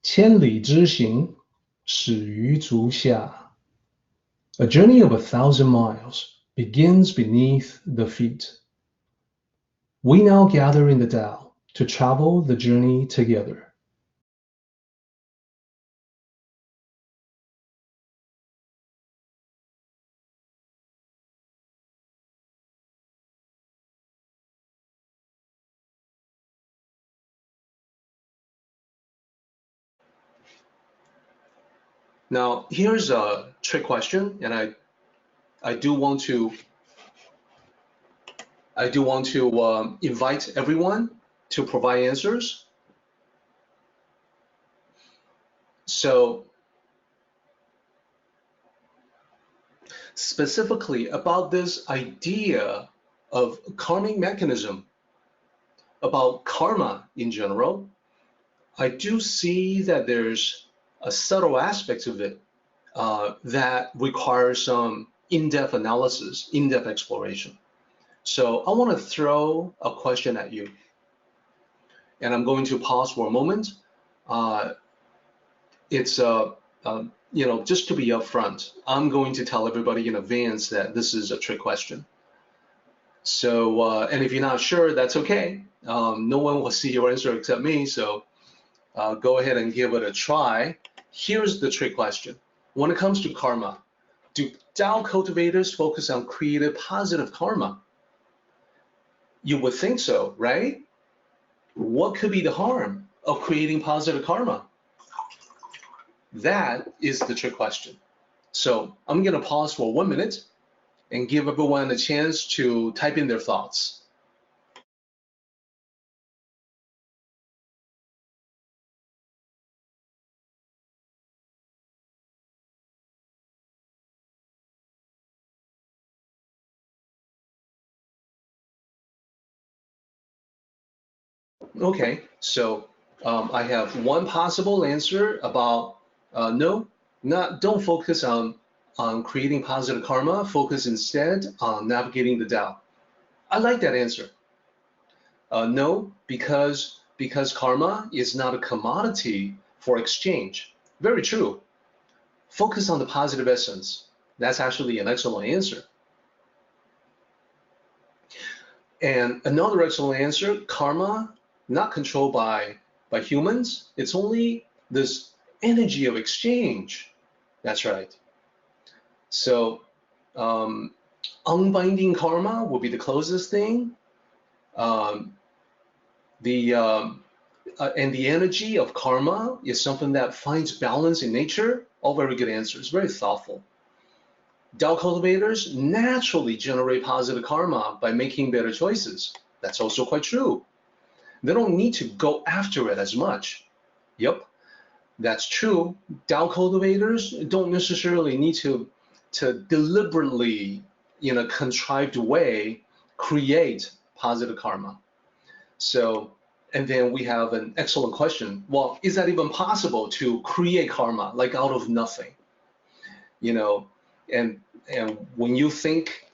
千里之行，始于足下。A journey of 1,000 miles begins beneath the feet. We now gather in the Tao to travel the journey together. Now, here's a trick question, and I do want to invite everyone to provide answers. So, specifically about this idea of karmic mechanism, about karma in general, I do see that there's a subtle aspect of it that requires some in-depth analysis, in-depth exploration. So I want to throw a question at you, and I'm going to pause for a moment. It's just to be upfront, I'm going to tell everybody in advance that this is a trick question. So, and if you're not sure, that's okay. No one will see your answer except me, so go ahead and give it a try. Here's the trick question. When it comes to karma, do Tao cultivators focus on creative positive karma? You would think so, right? What could be the harm of creating positive karma? That is the trick question. So I'm going to pause for 1 minute and give everyone a chance to type in their thoughts. Okay, so I have one possible answer about no, don't focus on creating positive karma, focus instead on navigating the Tao. I like that answer. No, because karma is not a commodity for exchange. Very true. Focus on the positive essence. That's actually an excellent answer. And another excellent answer, karma, not controlled by humans. It's only this energy of exchange. That's right. So unbinding karma will be the closest thing. And the energy of karma is something that finds balance in nature. All very good answers, very thoughtful. Tao cultivators naturally generate positive karma by making better choices. That's also quite true. They don't need to go after it as much. Yep, that's true. Tao cultivators don't necessarily need to deliberately, in a contrived way, create positive karma. So, and then we have an excellent question. Well, is that even possible to create karma, like out of nothing? And when you think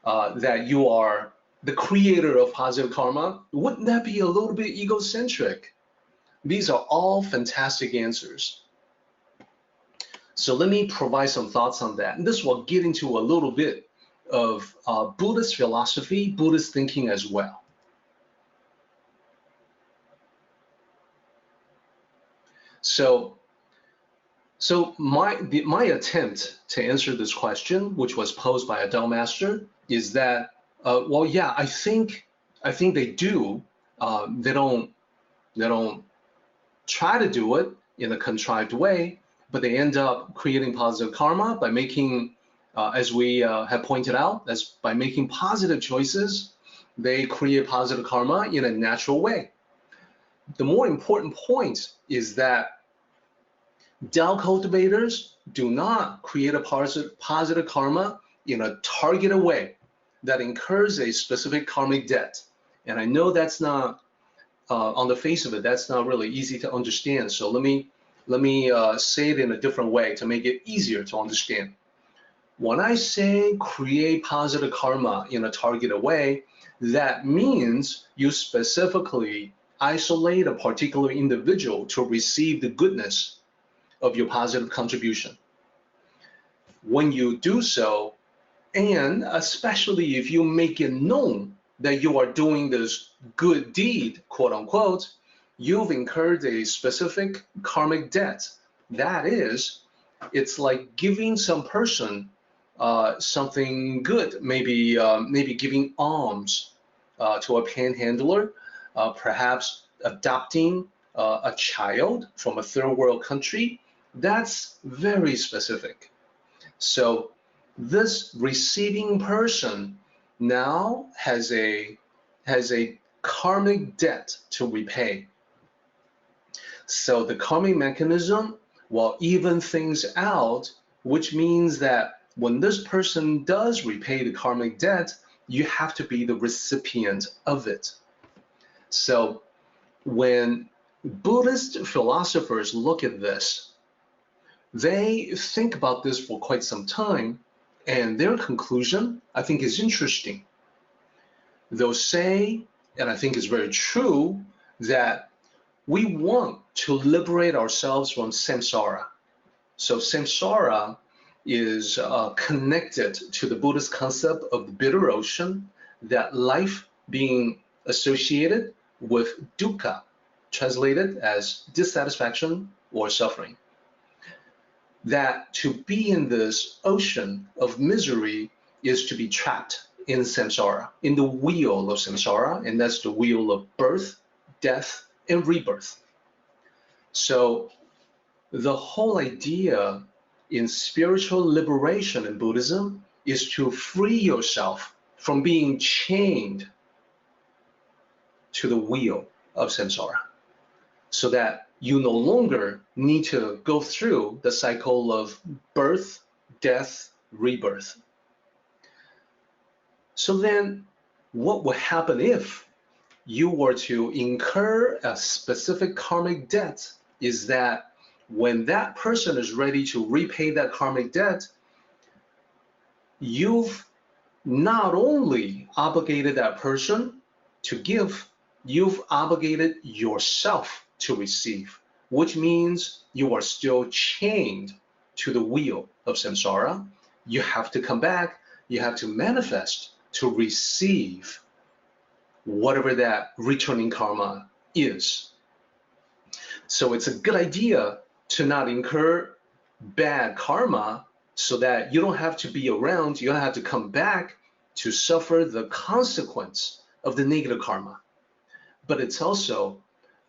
that you are the creator of positive karma, wouldn't that be a little bit egocentric? These are all fantastic answers. So let me provide some thoughts on that. And this will get into a little bit of Buddhist philosophy, Buddhist thinking as well. So my attempt to answer this question, which was posed by a Tao master, is that well, yeah, I think they do. They don't try to do it in a contrived way, but they end up creating positive karma by making, as we have pointed out, by making positive choices. They create positive karma in a natural way. The more important point is that Tao cultivators do not create a positive karma in a targeted way that incurs a specific karmic debt. And I know that's not, on the face of it, that's not really easy to understand. So let me say it in a different way to make it easier to understand. When I say create positive karma in a targeted way, that means you specifically isolate a particular individual to receive the goodness of your positive contribution. When you do so, and especially if you make it known that you are doing this good deed, quote unquote, you've incurred a specific karmic debt. That is, it's like giving some person something good, maybe giving alms to a panhandler, perhaps adopting a child from a third world country. That's very specific. So this receiving person now has a karmic debt to repay. So the karmic mechanism will even things out, which means that when this person does repay the karmic debt, you have to be the recipient of it. So when Buddhist philosophers look at this, they think about this for quite some time, and their conclusion, I think, is interesting. They'll say, and I think it's very true, that we want to liberate ourselves from samsara. So samsara is connected to the Buddhist concept of the bitter ocean, that life being associated with dukkha, translated as dissatisfaction or suffering. That to be in this ocean of misery is to be trapped in samsara, in the wheel of samsara, and that's the wheel of birth, death, and rebirth. So the whole idea in spiritual liberation in Buddhism is to free yourself from being chained to the wheel of samsara, so that you no longer need to go through the cycle of birth, death, rebirth. So then what would happen if you were to incur a specific karmic debt is that when that person is ready to repay that karmic debt, you've not only obligated that person to give, you've obligated yourself to receive, which means you are still chained to the wheel of samsara. You have to come back, you have to manifest to receive whatever that returning karma is. So it's a good idea to not incur bad karma so that you don't have to be around, you don't have to come back to suffer the consequence of the negative karma. But it's also,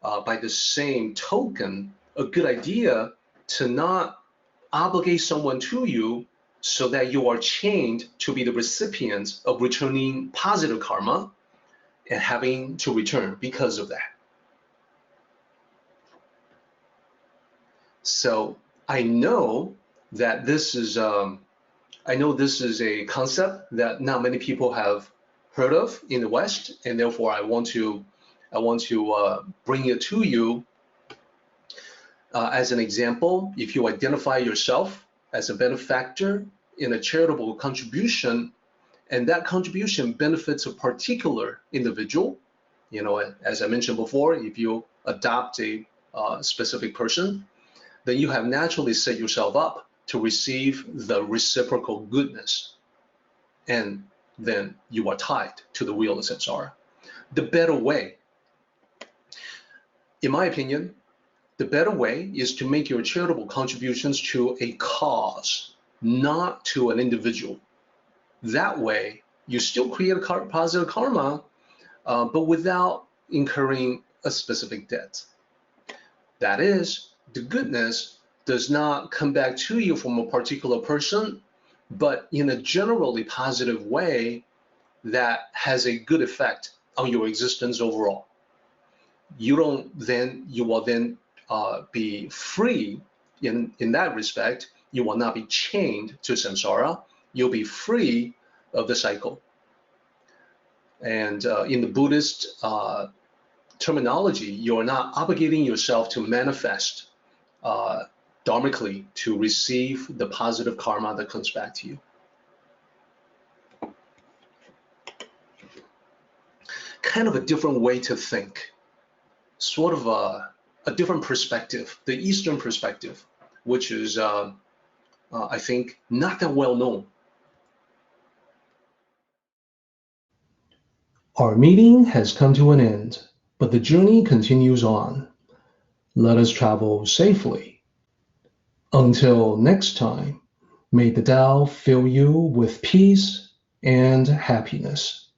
by the same token, a good idea to not obligate someone to you so that you are chained to be the recipient of returning positive karma and having to return because of that. So I know that this is a concept that not many people have heard of in the West, and therefore I want to bring it to you as an example. If you identify yourself as a benefactor in a charitable contribution, and that contribution benefits a particular individual, as I mentioned before, if you adopt a specific person, then you have naturally set yourself up to receive the reciprocal goodness, and then you are tied to the wheel of samsara. The better way, in my opinion, the better way is to make your charitable contributions to a cause, not to an individual. That way, you still create a positive karma, but without incurring a specific debt. That is, the goodness does not come back to you from a particular person, but in a generally positive way that has a good effect on your existence overall. You will then be free in that respect. You will not be chained to samsara. You'll be free of the cycle. And in the Buddhist terminology, you're not obligating yourself to manifest dharmically to receive the positive karma that comes back to you. Kind of a different way to think. sort of a different perspective, the Eastern perspective, which is, I think, not that well known. Our meeting has come to an end, but the journey continues on. Let us travel safely. Until next time, may the Tao fill you with peace and happiness.